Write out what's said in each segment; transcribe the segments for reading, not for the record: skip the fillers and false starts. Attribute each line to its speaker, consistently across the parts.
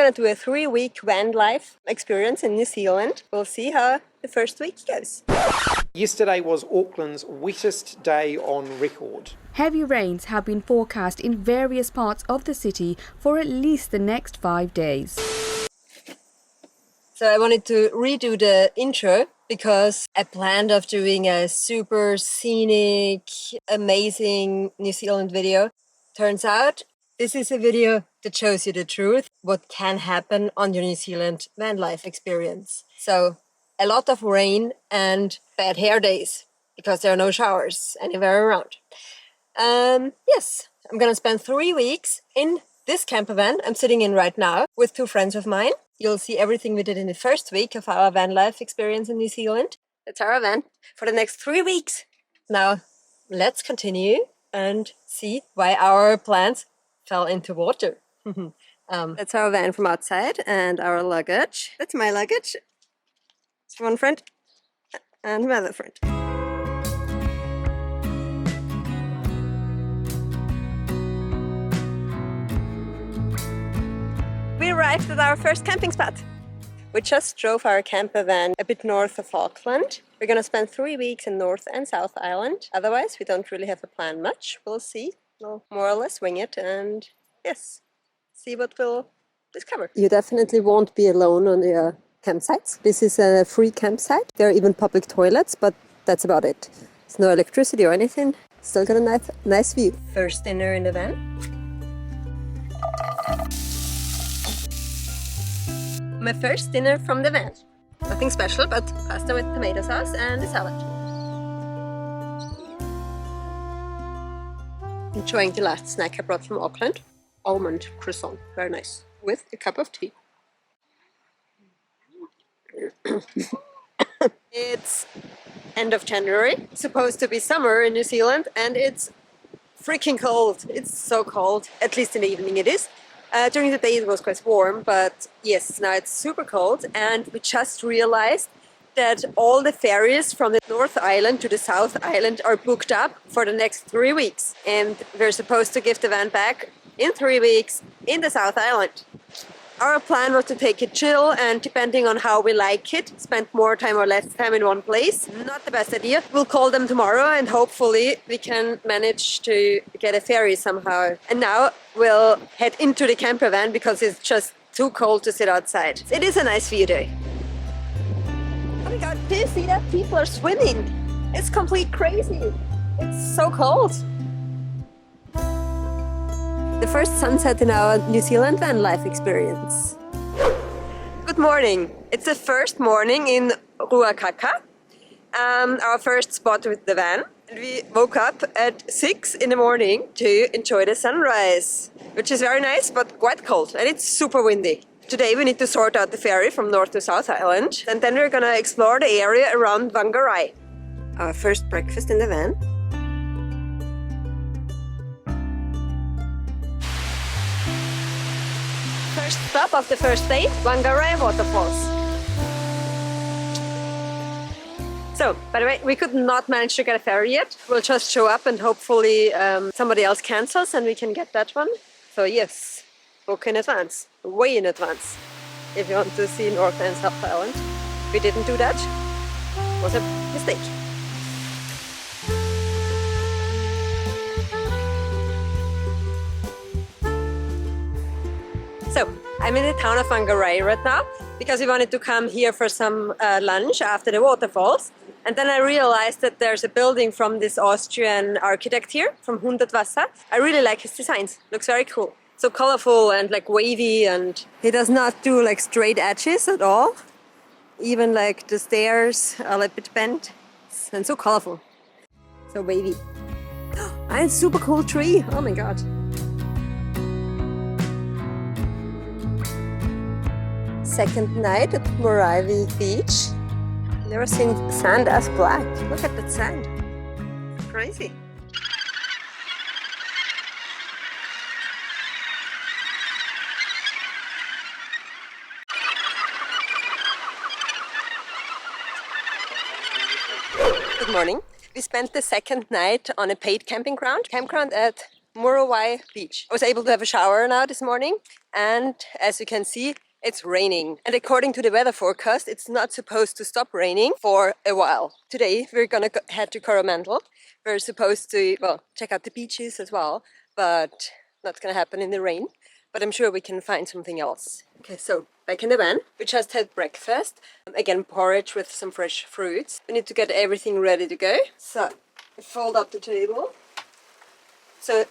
Speaker 1: gonna do a 3-week van life experience in New Zealand. We'll see how the first week goes.
Speaker 2: Yesterday was Auckland's wettest day on record.
Speaker 3: Heavy rains have been forecast in various parts of the city for at least the next 5 days.
Speaker 1: So I wanted to redo the intro because I planned of doing a super scenic, amazing New Zealand video. Turns out this is a video that shows you the truth, what can happen on your New Zealand van life experience. So a lot of rain and bad hair days because there are no showers anywhere around. Yes, I'm gonna spend 3 weeks in this camper van I'm sitting in right now with 2 friends of mine. You'll see everything we did in the first week of our van life experience in New Zealand. That's our van for the next 3 weeks. Now, let's continue and see why our plans fell into water. That's our van from outside and our luggage. That's my luggage. It's one friend and my other friend. We arrived at our first camping spot. We just drove our camper van a bit north of Auckland. We're gonna spend 3 weeks in North and South Island. Otherwise, we don't really have a plan much. We'll see. We'll more or less wing it and yes, see what we'll discover. You definitely won't be alone on the campsites. This is a free campsite. There are even public toilets, but that's about it. There's no electricity or anything. Still got a nice view. First dinner in the van. My first dinner from the van. Nothing special, but pasta with tomato sauce and a salad. Enjoying the last snack I brought from Auckland. Almond croissant, very nice, with a cup of tea. It's end of January, supposed to be summer in New Zealand, and it's freaking cold. It's so cold, at least in the evening it is. During the day it was quite warm, but yes, now it's super cold, and we just realized that all the ferries from the North Island to the South Island are booked up for the next 3 weeks, and we're supposed to give the van back in 3 weeks in the South Island. Our plan was to take it chill and, depending on how we like it, spend more time or less time in one place. Not the best idea. We'll call them tomorrow and hopefully we can manage to get a ferry somehow. And now we'll head into the camper van because it's just too cold to sit outside. It is a nice view day. Oh my god, do you see that? People are swimming. It's complete crazy. It's so cold. The first sunset in our New Zealand van life experience. Good morning. It's the first morning in Ruakākā, our first spot with the van. We woke up at 6 in the morning to enjoy the sunrise, which is very nice but quite cold, and it's super windy. Today we need to sort out the ferry from North to South Island, and then we're gonna explore the area around Whangārei. Our first breakfast in the van. First stop of the first day, Whangārei waterfalls. So, by the way, we could not manage to get a ferry yet. We'll just show up and hopefully somebody else cancels and we can get that one. So yes, book in advance, way in advance, if you want to see North and South Island. We didn't do that. It was a mistake. So, I'm in the town of Whangārei right now because we wanted to come here for some lunch after the waterfalls. And then I realized that there's a building from this Austrian architect here, from 100 Wasser. I really like his designs. Looks very cool. So colorful and like wavy, and he does not do like straight edges at all. Even like the stairs are a bit bent and so colorful. So wavy. And a super cool tree. Oh my god. Second night at Muriwai Beach. Never seen sand as black. Look at that sand. Crazy. Good morning. We spent the second night on a paid campground at Muriwai Beach. I was able to have a shower now this morning, and as you can see, it's raining. And according to the weather forecast, it's not supposed to stop raining for a while. Today we're gonna head to Coromandel. We're supposed to, well, check out the beaches as well, but not gonna happen in the rain. But I'm sure we can find something else. Okay, so back in the van. We just had breakfast. Again, porridge with some fresh fruits. We need to get everything ready to go. So, fold up the table. So,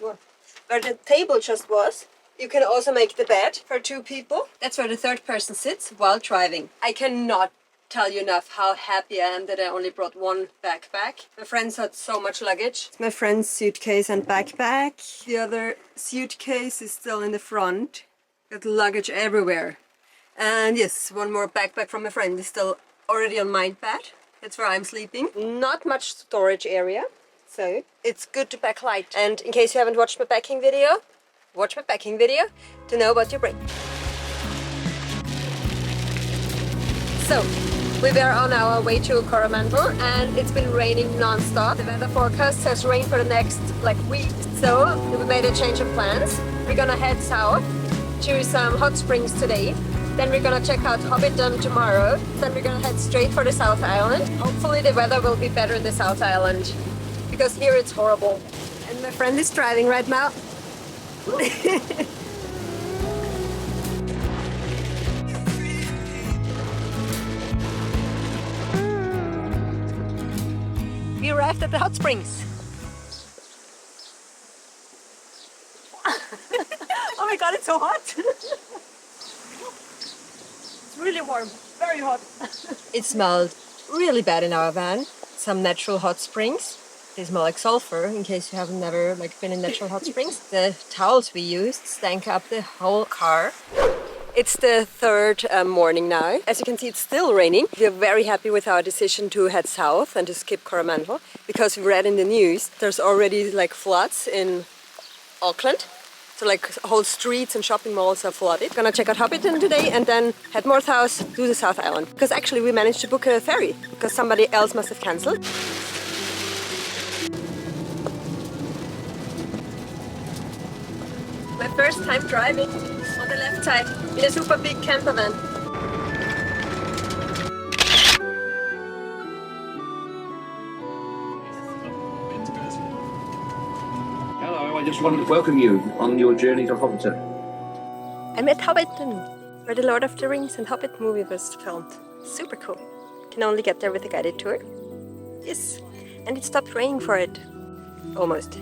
Speaker 1: where the table just was, you can also make the bed for 2 people. That's where the third person sits while driving. I cannot tell you enough how happy I am that I only brought 1 backpack. My friends had so much luggage. It's my friend's suitcase and backpack. The other suitcase is still in the front. Got luggage everywhere. And yes, 1 more backpack from my friend is still already on my bed. That's where I'm sleeping. Not much storage area, so it's good to pack light. And in case you haven't watched my packing video, watch my packing video to know what you bring. So, we were on our way to Coromandel and it's been raining non-stop. The weather forecast says rain for the next week. So we made a change of plans. We're gonna head south to some hot springs today. Then we're gonna check out Hobbiton tomorrow. Then we're gonna head straight for the South Island. Hopefully the weather will be better in the South Island, because here it's horrible. And my friend is driving right now. We arrived at the hot springs. Oh my god, it's so hot! It's really warm, very hot. It smelled really bad in our van. Some natural hot springs. They smell like sulfur, in case you haven't never been in natural hot springs. The towels we used stank up the whole car. It's the 3rd morning now. As you can see, it's still raining. We're very happy with our decision to head south and to skip Coromandel, because we read in the news there's already floods in Auckland. So whole streets and shopping malls are flooded. Gonna check out Hobbiton today and then head north south to the South Island. Because actually we managed to book a ferry, because somebody else must have cancelled. My first time driving on the left side in a super big camper van.
Speaker 4: Hello, I just wanted to welcome you on your journey to Hobbiton.
Speaker 1: I'm at Hobbiton, where the Lord of the Rings and Hobbit movie was filmed. Super cool. Can only get there with a guided tour. Yes, and it stopped raining for it. Almost.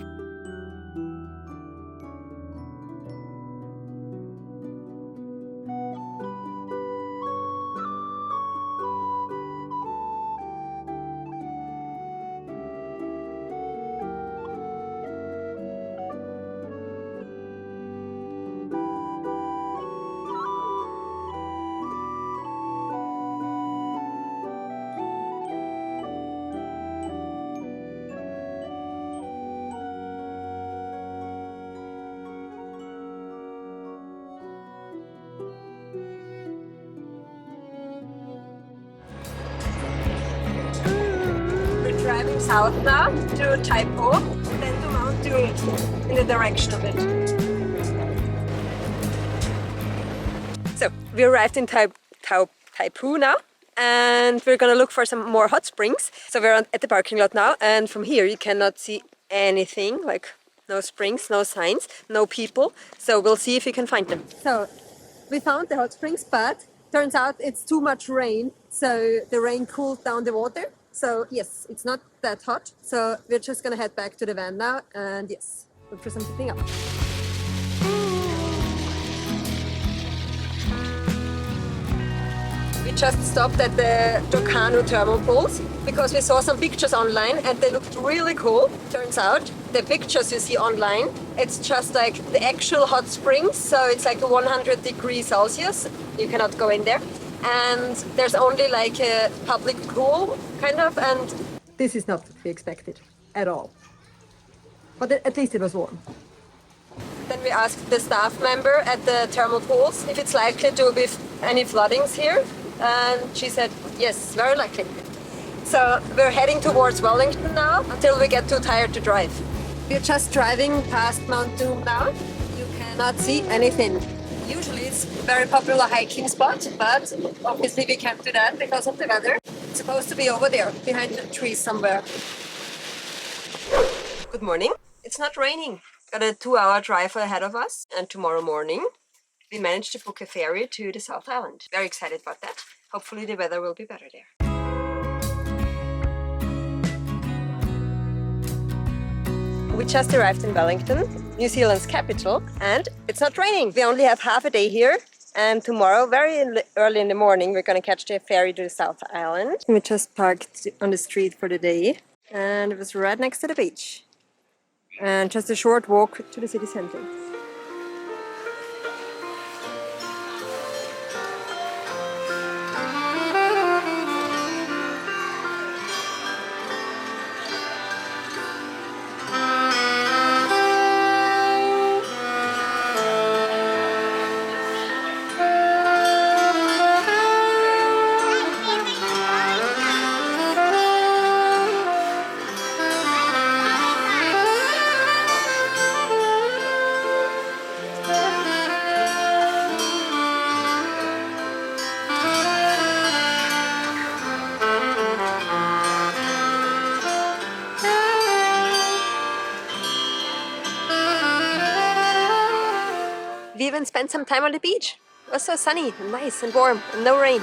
Speaker 1: Driving south now to Taupō, then to Mount Dune in the direction of it. So we arrived in Taupō now, and we're gonna look for some more hot springs. So we're at the parking lot now, and from here you cannot see anything, no springs, no signs, no people. So we'll see if we can find them. So we found the hot springs, but turns out it's too much rain, so the rain cooled down the water. So yes, it's not that hot. So we're just gonna head back to the van now and yes, look for something up. We just stopped at the Ruakākā thermal pools because we saw some pictures online and they looked really cool. Turns out the pictures you see online, it's just the actual hot springs. So it's 100 degrees Celsius. You cannot go in there. And there's only a public pool, kind of, and this is not what we expected at all. But at least it was warm. Then we asked the staff member at the thermal pools if it's likely to be any floodings here, and she said yes, very likely. So we're heading towards Wellington now until we get too tired to drive. We're just driving past Mount Doom now. You cannot see anything. Usually it's a very popular hiking spot, but obviously we can't do that because of the weather. It's supposed to be over there, behind the trees somewhere. Good morning. It's not raining. Got a 2-hour drive ahead of us, and tomorrow morning we managed to book a ferry to the South Island. Very excited about that. Hopefully the weather will be better there. We just arrived in Wellington, New Zealand's capital, and it's not raining. We only have half a day here, and tomorrow, very early in the morning, we're going to catch the ferry to the South Island. We just parked on the street for the day, and it was right next to the beach. And just a short walk to the city center. We even spent some time on the beach. It was so sunny and nice and warm and no rain.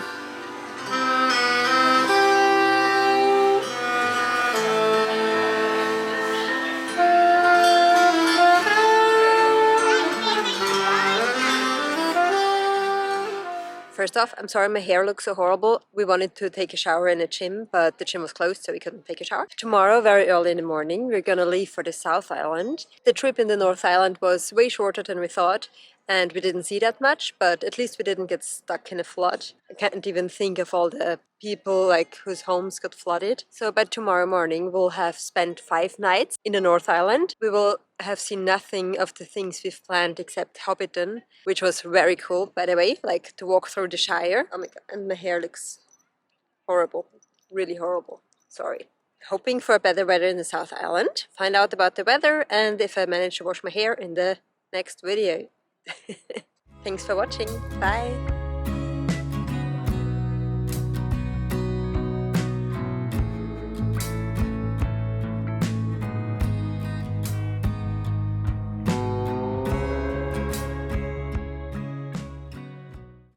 Speaker 1: First off, I'm sorry my hair looks so horrible. We wanted to take a shower in a gym, but the gym was closed, so we couldn't take a shower. Tomorrow, very early in the morning, we're gonna leave for the South Island. The trip in the North Island was way shorter than we thought, and we didn't see that much, but at least we didn't get stuck in a flood. I can't even think of all the people whose homes got flooded. So by tomorrow morning, we'll have spent 5 nights in the North Island. We will have seen nothing of the things we've planned except Hobbiton, which was very cool, by the way, to walk through the Shire. Oh my god, and my hair looks horrible, really horrible, sorry. Hoping for better weather in the South Island. Find out about the weather and if I manage to wash my hair in the next video. Thanks for watching, bye!